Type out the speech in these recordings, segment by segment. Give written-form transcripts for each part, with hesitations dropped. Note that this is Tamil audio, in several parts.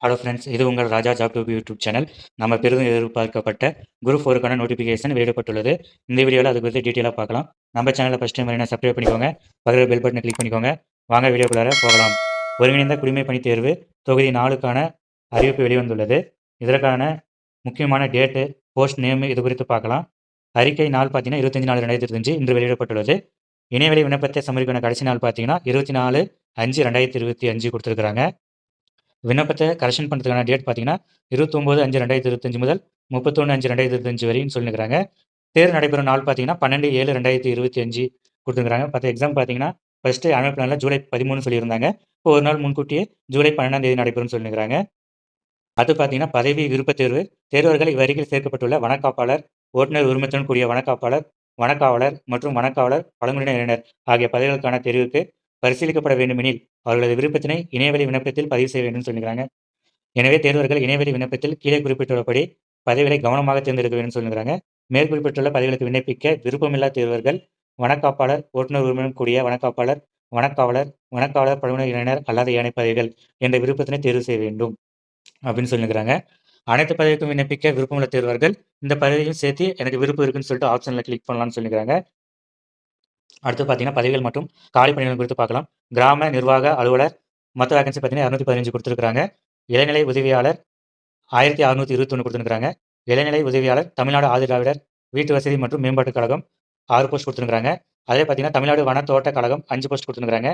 ஹலோ ஃப்ரெண்ட்ஸ், இது உங்கள் ராஜா ஜாப் டியூப் யூடியூப் சேனல். நம்ம பெரிதும் எதிர்பார்க்கப்பட்ட குரூப் 4க்கான நோட்டிஃபிகேஷன் வெளியிடப்பட்டுள்ளது. இந்த வீடியோவில் அது குறித்து டீட்டெயிலாக பார்க்கலாம். நம்ம சேனலை ஃபஸ்ட் டைம் என்ன சப்ஸ்கிரைப் பண்ணிக்கோங்க, பக்கத்தில் பெல் பட்டனை கிளிக் பண்ணிக்கோங்க. வாங்க வீடியோக்குள்ளார போகலாம். ஒருங்கிணைந்த குடிமை பணி தேர்வு தொகுதி 4க்கான அறிவிப்பு வெளிவந்துள்ளது. இதற்கான முக்கியமான டேட்டு, போஸ்ட் நேம் இது குறித்து பார்க்கலாம். அறிக்கை நாள் பார்த்தீங்கன்னா 25/4/2025 இன்று வெளியிடப்பட்டுள்ளது. இணையவழி விண்ணப்பத்தை சமர்ப்பிக்கிற கடைசி நாள் பார்த்தீங்கன்னா 24/5/2025 கொடுத்துருக்குறாங்க. விண்ணப்பத்தை கரெக்ஷன் பண்ணுறதுக்கான டேட் பார்த்தீங்கன்னா 29/5/2025 முதல் 31/5/2025 வரையும் சொல்லியிருக்கிறாங்க. தேர்வு நடைபெறும் நாள் பார்த்தீங்கன்னா 12/7/2025 கொடுத்துருக்காங்க. பத்து எக்ஸாம் பார்த்தீங்கன்னா ஃபஸ்ட்டு ஆனுவல் பிளானில் ஜூலை 13 சொல்லியிருந்தாங்க. இப்போ ஒரு நாள் முன்கூட்டியே ஜூலை 12ஆம் தேதி நடைபெறும்னு சொல்லியிருக்கிறாங்க. அது பார்த்தீங்கன்னா பதவி விருப்பத் தேர்வு. தேர்வர்கள் இவ்வருகில் சேர்க்கப்பட்டுள்ள வனக்காப்பாளர், ஓட்டுநர் உரிமத்துடன் கூடிய வனக்காப்பாளர், வனக்காவலர் மற்றும் வனக்காவலர் பழங்குடியின இளைஞர் ஆகிய பதவிகளுக்கான தேர்வுக்கு பரிசீலிக்கப்பட வேண்டுமெனில் அவர்களது விருப்பத்தினை இணையவழி விண்ணப்பத்தில் பதிவு செய்ய வேண்டும் சொல்லியிருக்கிறாங்க. எனவே தேர்வர்கள் இணையவழி விண்ணப்பத்தில் கீழே குறிப்பிட்டுள்ளபடி பதவிகளை கவனமாக தேர்ந்தெடுக்க வேண்டும் சொல்லுகிறாங்க. மேற்குறிப்பிட்டுள்ள பதவிகளுக்கு விண்ணப்பிக்க விருப்பமில்லா தேர்வர்கள் வனக்காப்பாளர், ஓட்டுநர் உரிமையுடன் கூடிய வனக்காப்பாளர், வனக்காவலர், வனக்காவலர் பழங்குடியின இளைஞர் அல்லாத ஏனைய பதவிகள் என்ற விருப்பத்தினை தேர்வு செய்ய வேண்டும் அப்படின்னு சொல்லியிருக்கிறாங்க. அனைத்து பதவிக்கும் விண்ணப்பிக்க விருப்பமுள்ள தேர்வர்கள் இந்த பதவியும் சேர்த்து எனக்கு விருப்பம் இருக்குன்னு சொல்லிட்டு ஆப்ஷனில் கிளிக் பண்ணலாம்னு சொல்லியிருக்கிறாங்க. அடுத்து பார்த்தீங்கன்னா பதவிகள் மற்றும் காலி பணிகள் குறித்து பார்க்கலாம். கிராம நிர்வாக அலுவலர் மொத்த வேகன்சி பார்த்தீங்கன்னா 215 கொடுத்துருக்காங்க. இளநிலை உதவியாளர் 1621 கொடுத்துருக்காங்க. இளநிலை உதவியாளர் தமிழ்நாடு ஆதிதிராவிடர் வீட்டு வசதி மற்றும் மேம்பாட்டுக் கழகம் 6 போஸ்ட் கொடுத்துருக்காங்க. அதே பார்த்தீங்கன்னா தமிழ்நாடு வன தோட்ட கழகம் 5 போஸ்ட் கொடுத்துருக்காங்க.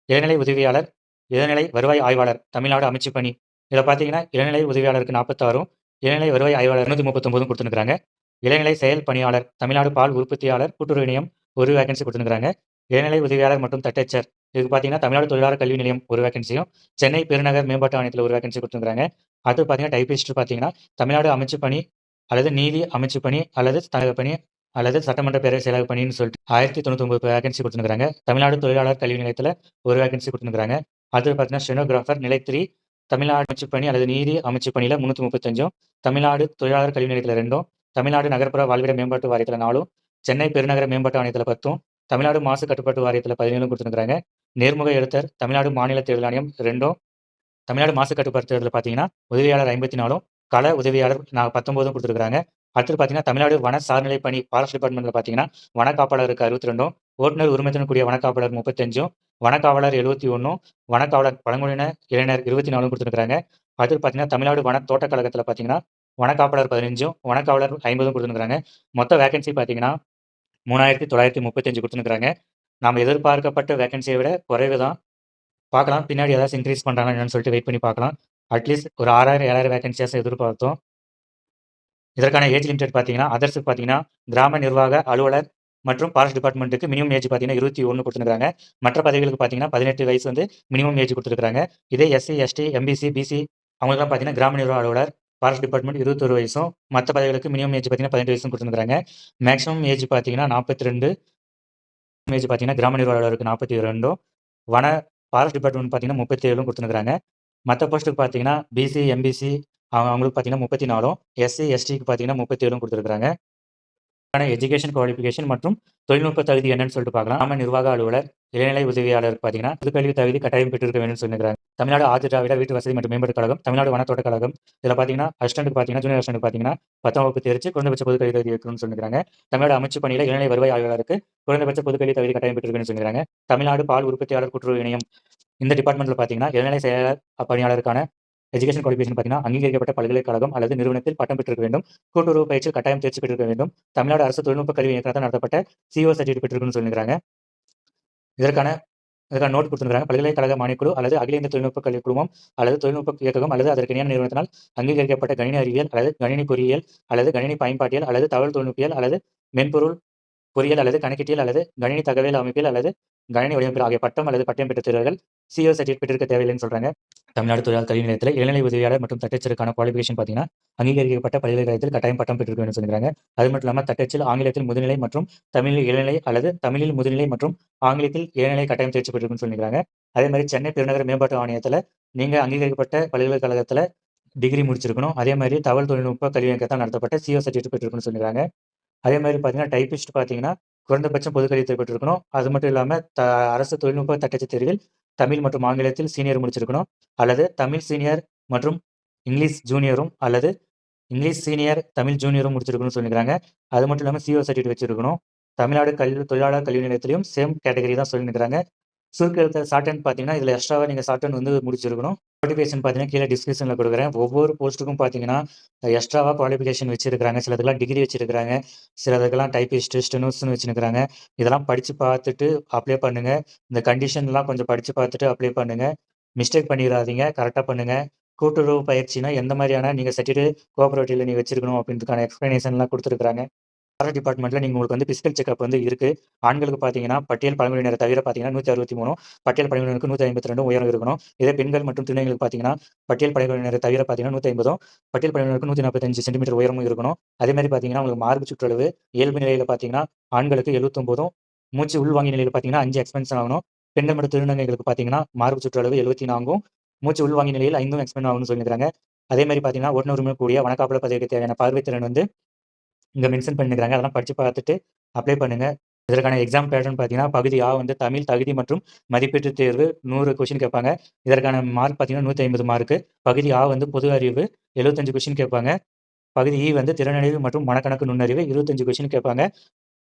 இளநிலை உதவியாளர், இளநிலை வருவாய் ஆய்வாளர் தமிழ்நாடு அமைச்சு பணி இதில் பார்த்தீங்கன்னா இளநிலை உதவியாளருக்கு 46, இளநிலை வருவாய் ஆய்வாளர் 239 கொடுத்துருக்காங்க. இளநிலை செயல் பணியாளர் தமிழ்நாடு பால் உற்பத்தியாளர் கூட்டுறவு இணையம் ஒரு வேகன்சி கொடுத்துருக்காங்க. இளநிலை உதவியாளர் மற்றும் தட்டச்சர் இதுக்கு பார்த்தீங்கன்னா தமிழ்நாடு தொழிலாளர் கல்வி நிலையம் ஒரு வேகன்சியும், சென்னை பெருநகர் மேம்பாட்டு ஆணையத்தில் ஒரு வேகன்சி கொடுத்துருக்காங்க. அடுத்து பார்த்தீங்கன்னா டைபிஸ்ட் பார்த்தீங்கன்னா தமிழ்நாடு அமைச்சு பணி அல்லது நீதி அமைச்சு பணி அல்லது பணி அல்லது சட்டமன்ற பேரவை செயலக பணின்னு சொல்லிட்டு 1099 வேகன்சி கொடுத்துருக்காங்க. தமிழ்நாடு தொழிலாளர் கல்வி நிலையத்தில் ஒரு வேகன்சி கொடுத்துருக்காங்க. அடுத்து பார்த்தீங்கன்னா ஸ்டெனோகிராஃபர் நிலை 3 தமிழ்நாடு அமைச்சு பணி அல்லது நீதி அமைச்சு பணியில் 335, தமிழ்நாடு தொழிலாளர் கல்வி நிலையத்தில் 2, தமிழ்நாடு நகர்ப்புற வாழ்விட மேம்பாட்டு வாரியத்தில் 4, சென்னை பெருநகர மேம்பாட்டு ஆணையத்தில் 10, தமிழ்நாடு மாசு கட்டுப்பாட்டு வாரியத்தில் 17 கொடுத்துருக்காங்க. நேர்முக எழுத்தர் தமிழ்நாடு மாநில தேர்தல் ஆணையம் 2, தமிழ்நாடு மாசு கட்டுப்பாட்டு தேர்தலில் பார்த்தீங்கன்னா உதவியாளர் 54, கள உதவியாளர் 19 கொடுத்துருக்காங்க. அடுத்து பார்த்தீங்கன்னா தமிழ்நாடு வன சார்நிலை பணி ஃபாரஸ்ட் டிபார்ட்மெண்ட்டில் பார்த்தீங்கன்னா வனக்காப்பாளருக்கு 62, ஓட்டுநர் உரிமத்துடன் கூடிய வனக்காப்பாளர் 35, வனக்காவலர் 71, வனக்காவலர் பழங்குடியின இளைஞர் 24 கொடுத்துருக்காங்க. அடுத்து பார்த்தீங்கன்னா தமிழ்நாடு வன தோட்டக் கழகத்தில் பார்த்தீங்கன்னா வனக்காப்பாளர் 15, வனக்காவலர் 50 கொடுத்துருக்காங்க. மொத்த வேகன்சி பார்த்தீங்கன்னா 3935 கொடுத்துருக்காங்க. நாம் எதிர்பார்க்கப்பட்ட வேகன்சியை விட குறைவு தான். பார்க்கலாம் பின்னாடி ஏதாச்சும் இன்க்ரீஸ் பண்ணுறாங்க என்னன்னு சொல்லிட்டு வெயிட் பண்ணி பார்க்கலாம். அட்லீஸ்ட் ஒரு 6000 7000 வேகன்சியாச்சும் எதிர்பார்த்தோம். இதற்கான ஏஜ் லிமிட் பார்த்தீங்கன்னா அதர்ஸுக்கு பார்த்தீங்கன்னா கிராம நிர்வாக அலுவலர் மற்றும் ஃபாரஸ்ட் டிபார்ட்மெண்ட்டுக்கு மினிமம் ஏஜ் பார்த்தீங்கன்னா 21 கொடுத்துருக்காங்க. மற்ற பதவிகளுக்கு பார்த்தீங்கன்னா 18 வயசு வந்து மினிமம் ஏஜ் கொடுத்துருக்காங்க. இதே எஸ்சி, எஸ்டி, எம்பிசி, பிசி அவங்களுக்குலாம் பார்த்தீங்கன்னா கிராம நிர்வாக அலுவலர் ஃபாரஸ்ட் டிபார்ட்மெண்ட் 21 வயசும், மற்ற பதவிகளுக்கு மினிமம் ஏஜ் பார்த்தீங்கன்னா 18 வயசும் கொடுத்துருக்காங்க. மேக்ஸிமம் ஏஜ் பார்த்தீங்கன்னா 42, ஏஜ் பார்த்தீங்கன்னா கிராம நிர்வாக அலுவலருக்கு 42, வன ஃபாரஸ்ட் டிபார்ட்மெண்ட் பார்த்தீங்கன்னா 37 கொடுத்துருக்காங்க. மற்ற போஸ்ட்டுக்கு பார்த்தீங்கன்னா பிசி, எம்பிசி அவங்களுக்கு பார்த்தீங்கன்னா 34, எஸ்சி, எஸ்டிக்கு பார்த்தீங்கன்னா 37 கொடுத்துருக்காங்க. எஜுகேஷன் குவாலிஃபிகேஷன் மற்றும் தொழில்நுட்ப தகுதி என்னன்னு சொல்லிட்டு பார்க்கலாம். கிராம நிர்வாக அலுவலர், இளநிலை உதவியாளர் பார்த்தீங்கன்னா பொதுக்கல்வி தகுதி கட்டாயம் பெற்றிருக்க வேண்டும் சொல்லியிருக்காங்க. தமிழ்நாடு ஆதிதிராவிடர் வீட்டு வசதி மற்றும் மேம்பாட்டு கழகம், தமிழ்நாடு வனத்தோட்ட கழகம் இதில் பார்த்தீங்கன்னா அசிஸ்டன்ட் பார்த்தீங்கன்னா ஜூனியர் அசிஸ்டன்ட் பார்த்தீங்கன்னா 10ஆம் வகுப்பு தேர்ச்சி குறைந்தபட்ச பொதுக்கல்வி தகுதி இருக்கணும்னு சொல்லியிருக்காங்க. தமிழ்நாடு அமைச்சு பணியில் இளநிலை வருவாய் ஆய்வாளருக்கு குறைந்தபட்ச பொதுக்கல்வி தகுதி கட்டாயம் பெற்றிருக்கணும்னு சொல்லியிருக்காங்க. தமிழ்நாடு பால் உற்பத்தியாளர் கூட்டுறவு இணையம் இந்த டிபார்ட்மெண்ட்டில் பார்த்தீங்கன்னா இளநிலை செயலர் பணியாளருக்கான எஜுகேஷன் குவாலிஃபிகேஷன் பார்த்தீங்கன்னா அங்கீகரிக்கப்பட்ட பல்கலைக்கழகம் அல்லது நிறுவனத்தில் பட்டம் பெற்றிருக்க வேண்டும். கூட்டுறவு பயிற்சியில் கட்டாயம் தேர்ச்சி பெற்றிருக்க வேண்டும். தமிழ்நாடு அரசு தொழில்நுட்ப கல்வி இயக்கத்தால் நடத்தப்பட்ட சிஓ சர்டிஃபிகேட் பெற்றிருக்குன்னு சொல்லியிருக்காங்க. இதற்கான நோட் கொடுத்துருக்காங்க. பல்கலைக்கழக மானியக்குழு அல்லது அகில இந்திய தொழில்நுட்ப கல்வி குழுமம் அல்லது தொழில்நுட்ப இயக்ககம் அல்லது அதற்கு இணையான நிறுவனத்தினால் அங்கீகரிக்கப்பட்ட கணினி அறிவியல் அல்லது கணினி பொறியியல் அல்லது கணினி பயன்பாட்டியல் அல்லது தகவல் தொழில்நுட்பியல் அல்லது மென்பொருள் பொறியியல் அல்லது கணக்கீட்டியல் அல்லது கணினி தகவல் அமைப்பில் அல்லது கணினி வடிவமைப்பில் ஆகிய பட்டம் அல்லது பட்டம் பெற்ற தேர்வர்கள் சிஓ சர்டிஃபிகேட் பெற்றிருக்க தேவையில்லைன்னு சொல்றாங்க. தமிழ்நாடு தொழிலாளர் கல்வி நிலையத்தில் இளநிலை உதவியாளர் மற்றும் தட்டச்சருக்கான குவாலிஃபிகேஷன் பார்த்தீங்கன்னா அங்கீகரிக்கப்பட்ட பல்கலைக்கழகத்தில் கட்டாயம் பட்டம் பெற்றிருக்க வேண்டும் சொல்லியிருக்காங்க. அது மட்டும் இல்லாமல் தட்டச்சில் ஆங்கிலத்தில் முதுநிலை மற்றும் தமிழில் இளநிலை அல்லது தமிழில் முதுநிலை மற்றும் ஆங்கிலத்தில் இளநிலை கட்டாயம் தேர்ச்சி பெற்றிருக்குன்னு சொல்லியிருக்காங்க. அதே மாதிரி சென்னை பெருநகர மேம்பாட்டு ஆணையத்தில் நீங்கள் அங்கீகரிக்கப்பட்ட பல்கலைக்கழகத்தில் டிகிரி முடிச்சிருக்கணும். அதே மாதிரி தகவல் தொழில்நுட்ப கல்வி இயக்கத்தால் நடத்தப்பட்ட சிஓ சர்டிஃபிகேட் பெற்றிருக்குன்னு சொல்லியிருக்காங்க. அதே மாதிரி பார்த்தீங்கன்னா டைபிஸ்ட் பார்த்தீங்கன்னா குறைந்தபட்சம் பொதுக்கல்வி தேர்வு பெற்றிருக்கணும். அது மட்டும் இல்லாமல் அரசு தொழில்நுட்ப தட்டச்சு தேர்வில் தமிழ் மற்றும் ஆங்கிலத்தில் சீனியர் முடிச்சிருக்கணும் அல்லது தமிழ் சீனியர் மற்றும் இங்கிலீஷ் ஜூனியரும் அல்லது இங்கிலீஷ் சீனியர், தமிழ் ஜூனியரும் முடிச்சிருக்கணும்னு சொல்லியிருக்காங்க. அது மட்டும் இல்லாம சிஓ சர்டிஃபிகேட் வச்சிருக்கணும். தமிழ்நாடு தொழிலாளர் கல்வி நிலையத்திலயும் சேம் கேட்டகரி தான் சொல்லியிருக்காங்க. சுருக்கெழுத்து ஷார்ட் ஹேண்ட் பார்த்தீங்கன்னா, இதில எக்ஸ்ட்ராவா நீங்க ஷார்ட் ஹேண்ட் வந்து முடிச்சிருக்கணும். குவாலிஃபிகேஷன் பார்த்தீங்கன்னா, கீழ டிஸ்கிரிப்ஷன்ல குடுக்குறேன். ஒவ்வொரு போஸ்ட்டுக்கும் பார்த்தீங்கன்னா, எக்ஸ்ட்ராவா குவாலிஃபிகேஷன் வச்சிருக்காங்க. சிலதுக்கெல்லாம் டிகிரி வச்சிருக்காங்க. சிலதுக்கெல்லாம் டைப்பிஸ்ட், ஸ்டெனோஸ்ன்னு வச்சிருக்காங்க. இதெல்லாம் படிச்சு பார்த்துட்டு அப்ளை பண்ணுங்க. இந்த கண்டிஷன்லாம் கொஞ்சம் படிச்சு பார்த்துட்டு அப்ளை பண்ணுங்க. மிஸ்டேக் பண்ணிறாதீங்க. கரெக்ட்டா பண்ணுங்க. கூட்டுறவு பயிற்சினா எந்த மாரியான நீங்க சர்டிஃபிகேட் கோஆப்பரேட்டிவ்ல நீங்க வச்சிருக்கணும் அப்படின்றதுக்கான எக்ஸ்ப்ளனேஷன்லாம் குடுத்துருக்காங்க. ஃபாரஸ்ட் டிபார்ட்மெண்ட்ல நீங்க உங்களுக்கு வந்து பிசிக்கல் செக்கப் வந்து இருக்கு. ஆண்களுக்கு பார்த்தீங்கன்னா, பட்டியல் பழங்குடியினரை தவிர பார்த்தீங்கன்னா 163 பட்டியல் பழங்குடியினருக்கு 152 உயரம் இருக்கணும். இதே பெண்கள் மற்றும் திருநங்கைகளுக்கு பார்த்தீங்கன்னா, பட்டியல் பழங்குடியினரை தவிர பார்த்தீங்கன்னா 150 பட்டியல் பழங்குடியினருக்கு 145 சென்டிமீட்டர் உயரமும் இருக்கணும். அதே மாரி பார்த்தீங்கன்னா, உங்களுக்கு மார்பு சுற்றளவு இயல்பு நிலையில பார்த்தீங்கன்னா, ஆண்களுக்கு 79 மூச்சு உள்வாங்கிய நிலையில பார்த்தீங்கன்னா 5 எக்ஸ்பென்ஷன் ஆகணும். பெண்கள் மற்றும் திருநங்கைகளுக்கு பார்த்தீங்கன்னா, மார்பு சுற்றளவு 74 மூச்சு உள்வாங்கிய நிலையில் 5 எக்ஸ்பெண்ட் ஆகணும்னு சொல்லியிருக்காங்க. அதே மாரி பார்த்தீங்கன்னா, ஓட்டுநர் உரிமை கூடிய வனக்காப்பல பதவிக்கு தேவையான பார்வை திறன் வந்து இங்க மென்ஷன் பண்ணியிருக்காங்க. அதெல்லாம் படிச்சு பார்த்துட்டு அப்ளை பண்ணுங்க. இதற்கான எக்ஸாம் பேட்டர்ன் பார்த்தீங்கன்னா, பகுதி ஆ வந்து தமிழ் தகுதி மற்றும் மதிப்பீட்டு தேர்வு 100 கொஸ்டின் கேட்பாங்க. இதற்கான மார்க் பார்த்தீங்கன்னா 150 மார்க்கு. பகுதி ஆ வந்து பொது அறிவு 75 கொஸ்டின் கேட்பாங்க. பகுதி இ வந்து திறனறிவு மற்றும் மனக்கணக்கு நுண்ணறிவு 25 கொஸ்டின் கேட்பாங்க.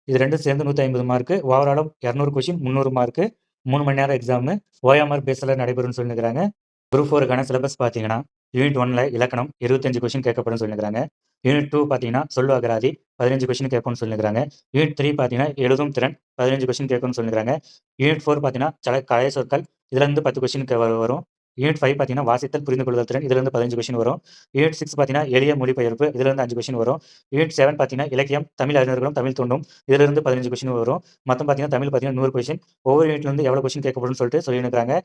இது 2ம் சேர்ந்து 150 மார்க்கு. ஓவராலா 200 கொஸ்டின் 300 மார்க்கு. 3 மணி நேரம் எக்ஸாமு. ஓஎம்ஆர் பேஸ்ல நடைபெறும்னு சொல்லியிருக்காங்க. குரூப் 4க்கான சிலபஸ் பார்த்தீங்கன்னா, யூனிட் 1ல இலக்கணம் 25 கொஸ்டின் கேட்கப்படும்னு சொல்லியிருக்காங்க. யூனிட் 2 பார்த்தீங்கன்னா, சொல்லு அகராதி 15 கொஸ்டின் கேட்கும்னு சொல்லியிருக்காங்க. யூனிட் 3 பார்த்தீங்கன்னா, எழுதும் திறன் 15 கொஸ்டின் கேட்கும்னு சொல்லியிருக்காங்க. யூனிட் 4 பார்த்தீங்கன்னா, கலை சொற்கள் இதுலருந்து 10 கொஸ்டின் வரும். யூனிட் 5 பார்த்தீங்கன்னா, வாசித்தல், புரிந்து கொள்ளுதல் திறன் இதுலருந்து 15 கொஸ்டின் வரும். யூனிட் 6 பார்த்தீங்கன்னா, எளிய மொழிபெயர்ப்பு இதுலருந்து 5 கொஸ்டின் வரும். யூனிட் 7 பார்த்தீங்கன்னா, இலக்கியம், தமிழ் அறிஞர்களும் தமிழ் தோன்றும் இதுலருந்து 15 கொஸ்டின் வரும். மொத்தம் பார்த்தீங்கன்னா, தமிழ் பார்த்தீங்கன்னா 100 கொஸ்டின். ஒவ்வொரு யூனிட்லருந்து எவ்வளோ கொஸ்டின் கேட்கப்படும்னு சொல்லிட்டு சொல்லியிருக்காங்க.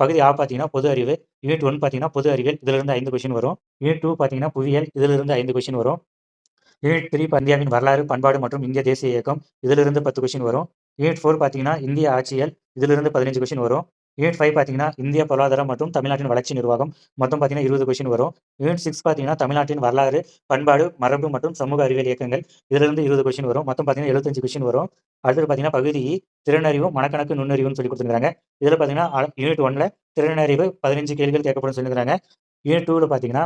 பகுதி ஆ பார்த்தீங்கன்னா, பொது அறிவு. யூனிட் 1 பார்த்தீங்கன்னா, பொது அறிவியல் இதுலருந்து 5 கொஸ்டின் வரும். யூனிட் 2 பார்த்தீங்கன்னா, புவியியல் இதுலருந்து 5 கொஸ்டின் வரும். யூனிட் 3 இந்தியாவின் வரலாறு, பண்பாடு மற்றும் இந்திய தேசிய இயக்கம் இதிலிருந்து 10 கொஸ்டின் வரும். யூனிட் 4 பார்த்தீங்கன்னா, இந்திய ஆட்சியியல் இதிலிருந்து 15 கொஸ்டின் வரும். யூனிட் 5 பார்த்தீங்கன்னா, இந்திய பொருளாதாரம் மற்றும் தமிழ்நாட்டின் வளர்ச்சி நிர்வாகம் மொத்தம் பார்த்தீங்கன்னா 20 கொஸ்டின் வரும். யூனிட் 6 பார்த்தீங்கன்னா, தமிழ்நாட்டின் வரலாறு, பண்பாடு, மரபு மற்றும் சமூக அறிவியல் இயக்கங்கள் இதிலிருந்து 20 கொஸ்டின் வரும். மொத்தம் பார்த்தீங்கன்னா 75 கொஸ்டின் வரும். அடுத்தது பார்த்தீங்கன்னா, பகுதி இ திறனறிவு, மனக்கணக்கு நுண்ணறிவுன்னு சொல்லி குடுத்துருக்காங்க. இதில பார்த்தீங்கன்னா, யூனிட் 1ல திறனறிவு 15 கேள்விகள் கேட்கப்படும்னு சொல்லியிருக்காங்க. யூனிட் 2ல பார்த்தீங்கன்னா,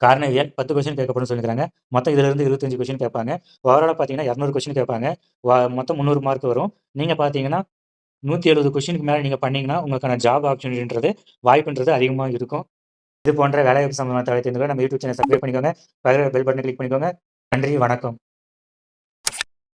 காரணவியல் 10 கொஸ்டின் கேட்கப்படும்னு சொல்லியிருக்காங்க. மொத்தம் இதிலிருந்து 25 கொஸ்டின் கேட்பாங்க. ஓவராலா பார்த்தீங்கன்னா 200 கொஸ்டின் கேட்பாங்க. மொத்தம் 300 மார்க் வரும். நீங்க பார்த்தீங்கன்னா 170 கொஸ்டினுக்கு மேல நீங்க பண்ணீங்கன்னா, உங்களுக்கான ஜாப் ஆப்பர்ச்சுனிட்டின்றது வாய்ப்புன்றது அதிகமா இருக்கும். இது போன்ற வேலைவாய்ப்பு சம்பந்தமான தகவலை தெரிந்து கொள்ள நம்ம யூடியூப் சேனல் சப்ஸ்கிரைப் பண்ணிக்கோங்க. பக்கத்துல பெல் பட்டனை கிளிக் பண்ணிக்கோங்க. நன்றி, வணக்கம்.